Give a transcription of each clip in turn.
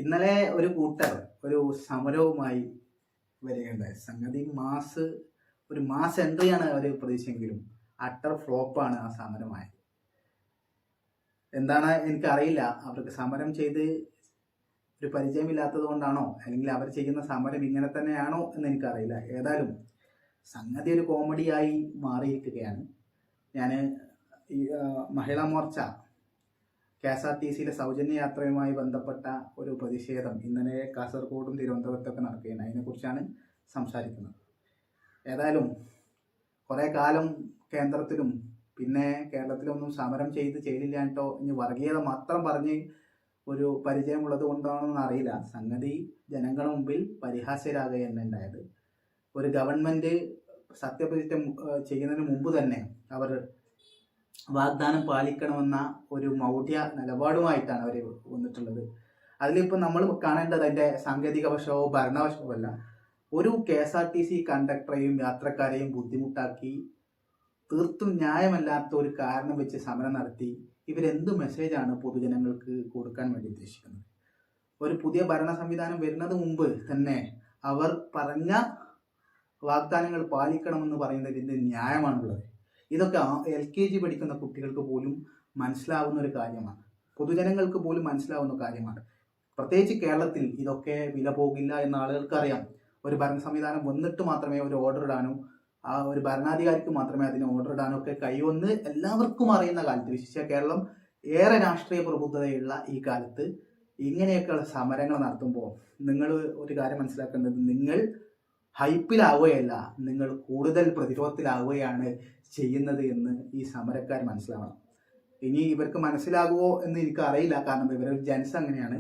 ഇന്നലെ ഒരു കൂട്ടർ ഒരു സമരവുമായി വരികയുണ്ടായി. സംഗതി ഒരു മാസ് എൻട്രിയാണ് അവർ പ്രതീക്ഷിച്ചെങ്കിലും അട്ടർ ഫ്ലോപ്പാണ് ആ സമരമായത്. എന്താണ് എനിക്കറിയില്ല. അവർക്ക് സമരം ചെയ്ത് ഒരു പരിചയമില്ലാത്തത് കൊണ്ടാണോ, അല്ലെങ്കിൽ അവർ ചെയ്യുന്ന സമരം ഇങ്ങനെ തന്നെയാണോ എന്ന് എനിക്കറിയില്ല. ഏതായാലും സംഗതി ഒരു കോമഡിയായി മാറിയിരിക്കുകയാണ്. ഞാൻ ഈ മഹിളാ മോർച്ച KSRTCയിലെ സൗജന്യ യാത്രയുമായി ബന്ധപ്പെട്ട ഒരു പ്രതിഷേധം ഇന്നലെ കാസർഗോഡും തിരുവനന്തപുരത്തൊക്കെ നടക്കുകയാണ്. അതിനെക്കുറിച്ചാണ് സംസാരിക്കുന്നത്. ഏതായാലും കുറേ കാലം കേന്ദ്രത്തിലും പിന്നെ കേരളത്തിലൊന്നും സമരം ചെയ്തില്ലാട്ടോ, ഇനി വർഗീയത മാത്രം പറഞ്ഞ് ഒരു പരിചയമുള്ളത് കൊണ്ടാണെന്ന് അറിയില്ല. സംഗതി ജനങ്ങളുടെ മുമ്പിൽ പരിഹാസ്യരാകുക തന്നെ ഉണ്ടായത്. ഒരു ഗവൺമെൻറ് സത്യപ്രതിജ്ഞ ചെയ്യുന്നതിന് മുമ്പ് തന്നെ അവർ വാഗ്ദാനം പാലിക്കണമെന്ന ഒരു മൗഢ്യ നിലപാടുമായിട്ടാണ് അവർ വന്നിട്ടുള്ളത്. അതിലിപ്പോൾ നമ്മൾ കാണേണ്ടത് അതിൻ്റെ സാങ്കേതിക വശമോ ഭരണവശമോ അല്ല. ഒരു KSRTC കണ്ടക്ടറെയും യാത്രക്കാരെയും ബുദ്ധിമുട്ടാക്കി തീർത്തും ന്യായമല്ലാത്ത ഒരു കാരണം വെച്ച് സമരം നടത്തി ഇവരെന്ത് മെസ്സേജാണ് പൊതുജനങ്ങൾക്ക് കൊടുക്കാൻ വേണ്ടി ഉദ്ദേശിക്കുന്നത്? ഒരു പുതിയ ഭരണ സംവിധാനം വരുന്നത് മുമ്പ് തന്നെ അവർ പറഞ്ഞ വാഗ്ദാനങ്ങൾ പാലിക്കണമെന്ന് പറയുന്നത് ഇതിൻ്റെ ന്യായമാണുള്ളത്. ഇതൊക്കെ LKG പഠിക്കുന്ന കുട്ടികൾക്ക് പോലും മനസ്സിലാവുന്ന ഒരു കാര്യമാണ്, പൊതുജനങ്ങൾക്ക് പോലും മനസ്സിലാവുന്ന കാര്യമാണ്. പ്രത്യേകിച്ച് കേരളത്തിൽ ഇതൊക്കെ വില പോകില്ല എന്ന ആളുകൾക്ക് അറിയാം. ഒരു ഭരണ സംവിധാനം വന്നിട്ട് മാത്രമേ ഒരു ഓർഡർ ഇടാനോ ആ ഒരു ഭരണാധികാരിക്ക് മാത്രമേ അതിന് ഓർഡർ ഇടാനോ ഒക്കെ കഴിയുമെന്ന് എല്ലാവർക്കും അറിയുന്ന കാലത്ത്, വിശേഷിച്ച കേരളം ഏറെ രാഷ്ട്രീയ പ്രബുദ്ധതയുള്ള ഈ കാലത്ത് ഇങ്ങനെയൊക്കെയുള്ള സമരങ്ങൾ നടത്തുമ്പോൾ നിങ്ങൾ ഒരു കാര്യം മനസ്സിലാക്കേണ്ടത്, നിങ്ങൾ ഹൈപ്പിലാവുകയല്ല, നിങ്ങൾ കൂടുതൽ പ്രതിരോധത്തിലാവുകയാണ് ചെയ്യുന്നത് എന്ന് ഈ സമരക്കാർ മനസ്സിലാവണം. ഇനി ഇവർക്ക് മനസ്സിലാകുമോ എന്ന് എനിക്ക് അറിയില്ല. കാരണം ഇവരൊരു ജൻസ് അങ്ങനെയാണ്.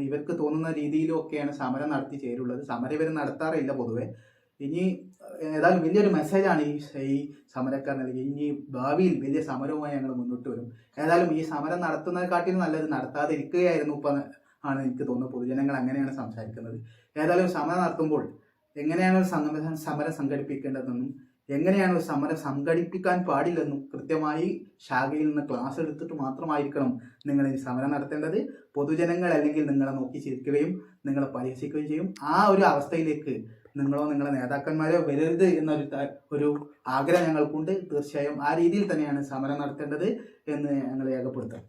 ഇവർക്ക് തോന്നുന്ന രീതിയിലൊക്കെയാണ് സമരം നടത്തി ചേരുള്ളത്. സമരം ഇവർ നടത്താറില്ല പൊതുവെ. ഇനി ഏതായാലും വലിയൊരു മെസ്സേജാണ് ഈ സമരക്കാർ നൽകി. ഇനി ഭാവിയിൽ വലിയ സമരവുമായി ഞങ്ങൾ മുന്നോട്ട് വരും. ഏതായാലും ഈ സമരം നടത്തുന്നതിനെക്കാട്ടിലും നല്ലത് നടത്താതിരിക്കുകയായിരുന്നു ഇപ്പം ആണ് എനിക്ക് തോന്നുന്നത്. പൊതുജനങ്ങൾ അങ്ങനെയാണ് സംസാരിക്കുന്നത്. ഏതായാലും സമരം നടത്തുമ്പോൾ എങ്ങനെയാണ് സമരം സംഘടിപ്പിക്കേണ്ടതെന്നും എങ്ങനെയാണ് ഒരു സമരം സംഘടിപ്പിക്കാൻ പാടില്ലെന്നും കൃത്യമായി ശാഖയിൽ നിന്ന് ക്ലാസ് എടുത്തിട്ട് മാത്രമായിരിക്കണം നിങ്ങൾ ഈ സമരം നടത്തേണ്ടത്. പൊതുജനങ്ങൾ അല്ലെങ്കിൽ നിങ്ങളെ നോക്കി ചിരിക്കുകയും നിങ്ങളെ പരിഹസിക്കുകയും ചെയ്യും. ആ ഒരു അവസ്ഥയിലേക്ക് നിങ്ങളോ നിങ്ങളെ നേതാക്കന്മാരോ വരരുത് എന്നൊരു ആഗ്രഹം ഞങ്ങൾക്കുണ്ട്. തീർച്ചയായും ആ രീതിയിൽ തന്നെയാണ് സമരം നടത്തേണ്ടത് എന്ന് ഞങ്ങൾ രേഖപ്പെടുത്താം.